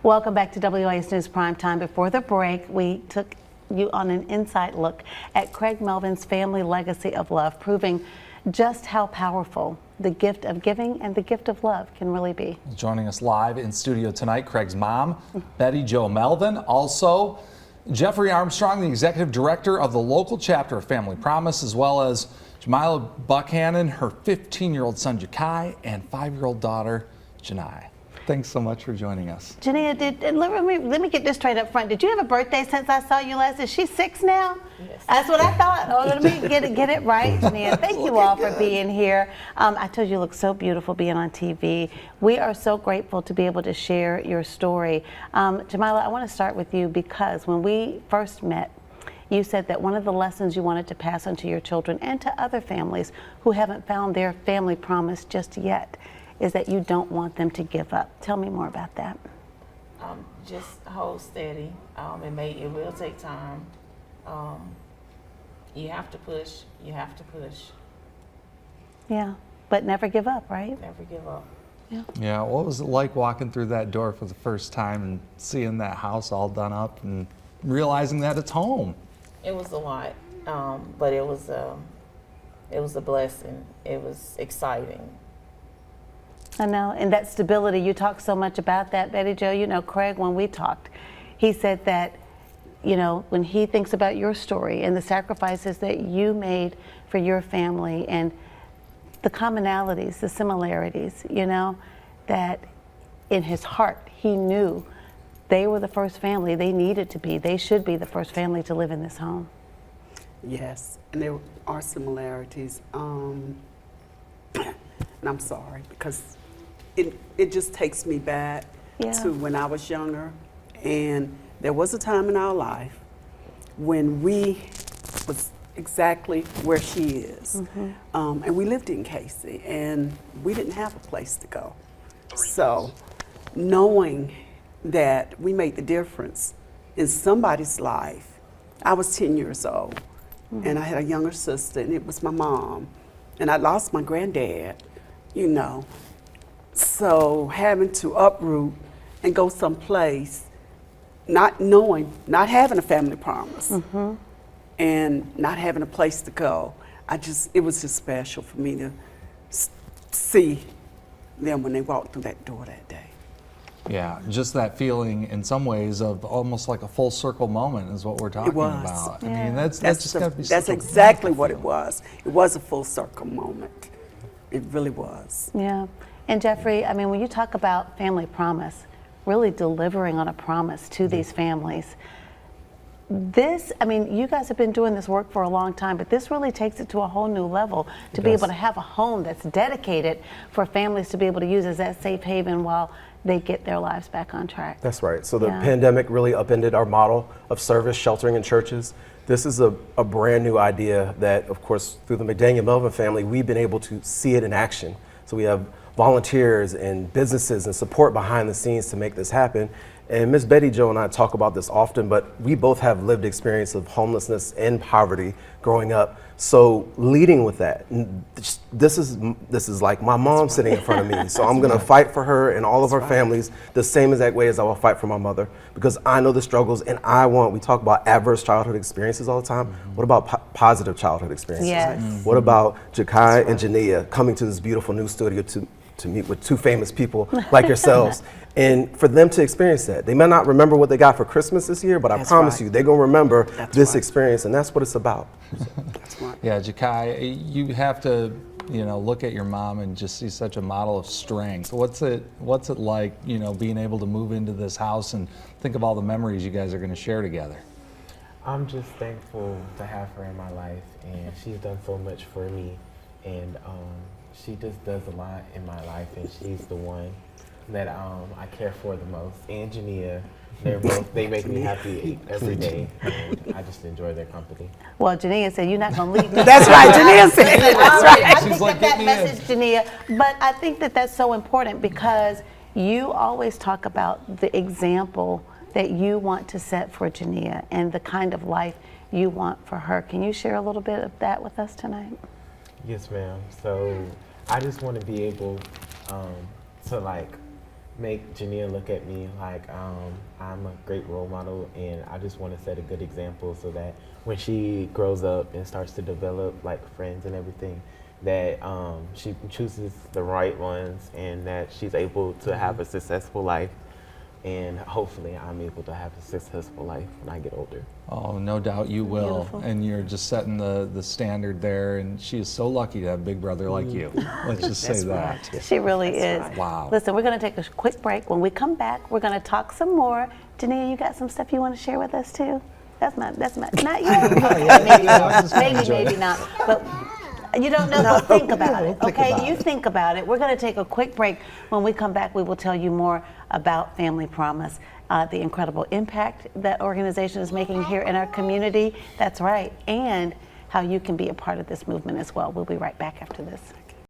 Welcome back to WIS News Primetime. Before the break, we took you on an inside look at Craig Melvin's family legacy of love, proving just how powerful the gift of giving and the gift of love can really be. Joining us live in studio tonight, Craig's mom, Betty Jo Melvin. Also, Jeffrey Armstrong, the executive director of the local chapter of Family Promise, as well as Jamila Buckhannon, her 15-year-old son, Jakai, and 5-year-old daughter, Janai. Thanks so much for joining us. Jania, let me get this straight up front. Did you have a birthday since I saw you last? Is she 6 now? Yes. That's what I thought. Oh, let me get it right, Jania. Thank you all for being here. I told you look so beautiful being on TV. We are so grateful to be able to share your story. Jamila, I want to start with you because when we first met, you said that one of the lessons you wanted to pass on to your children and to other families who haven't found their family promise just yet is that you don't want them to give up. Tell me more about that. Just hold steady. It will take time. You have to push. You have to push. Yeah, but never give up, right? Never give up. Yeah, what was it like walking through that door for the first time and seeing that house all done up and realizing that it's home? It was a lot, but it was a blessing. It was exciting. I know, and that stability, you talk so much about that, Betty Jo. You know, Craig, when we talked, he said that, you know, when he thinks about your story and the sacrifices that you made for your family and the commonalities, the similarities, you know, that in his heart, he knew they were the first family they needed to be. They should be the first family to live in this home. Yes, and there are similarities. And I'm sorry because it just takes me back to when I was younger, and there was a time in our life when we was exactly where she is, and we lived in Casey, and we didn't have a place to go. So knowing that we made the difference in somebody's life, I was 10 years old, and I had a younger sister, and it was my mom, and I lost my granddad, you know. So having to uproot and go someplace, not knowing, not having a family promise, and not having a place to go, it was just special for me to see them when they walked through that door that day. Yeah, just that feeling in some ways of almost like a full circle moment is what we're talking about. I mean, that's just got to be That's exactly what it was. It was a full circle moment. It really was. Yeah. And Jeffrey, I mean, when you talk about family promise, really delivering on a promise to these families, I mean, you guys have been doing this work for a long time, but this really takes it to a whole new level to be able to have a home that's dedicated for families to be able to use as that safe haven while they get their lives back on track. That's right. So the pandemic really upended our model of service, sheltering in churches. This is a brand new idea that, of course, through the McDaniel Melvin family, we've been able to see it in action. So we have volunteers and businesses and support behind the scenes to make this happen. And Miss Betty Jo and I talk about this often, but we both have lived experience of homelessness and poverty growing up. So leading with that, this is like my mom sitting in front of me. So I'm gonna fight for her and all of our families the same exact way as I will fight for my mother, because I know the struggles and we talk about adverse childhood experiences all the time. What about positive childhood experiences? Yes. What about Jakai and Jania coming to this beautiful new studio to meet with two famous people like yourselves? And for them to experience that, they may not remember what they got for Christmas this year, but I promise you, they're gonna remember this experience, and that's what it's about. That's right. Yeah, Jakai, you have to, you know, look at your mom and just see such a model of strength. What's it like, you know, being able to move into this house and think of all the memories you guys are going to share together? I'm just thankful to have her in my life, and she's done so much for me, and she just does a lot in my life, and she's the one that I care for the most. And Jania, they make me happy every day, and I just enjoy their company. Well, Jania said you're not going to leave me. That's right, Jania said. That's right. I think that message, Jania, but I think that that's so important because you always talk about the example that you want to set for Jania and the kind of life you want for her. Can you share a little bit of that with us tonight? Yes, ma'am. So I just want to be able to make Jania look at me like I'm a great role model, and I just want to set a good example so that when she grows up and starts to develop like friends and everything, that she chooses the right ones and that she's able to have a successful life. And hopefully I'm able to have a successful life when I get older. Oh, no doubt you will. Beautiful. And you're just setting the standard there. And she is so lucky to have a big brother like you. Let's just say That's that. She really is. right. Wow. Listen, we're going to take a quick break. When we come back, we're going to talk some more. Jania, you got some stuff you want to share with us too? That's not yet. Okay, maybe not. But you don't know, but think about it, Think okay? about You it. think about it. We're going to take a quick break. When we come back, we will tell you more about Family Promise, the incredible impact that organization is making here in our community. That's right. And how you can be a part of this movement as well. We'll be right back after this.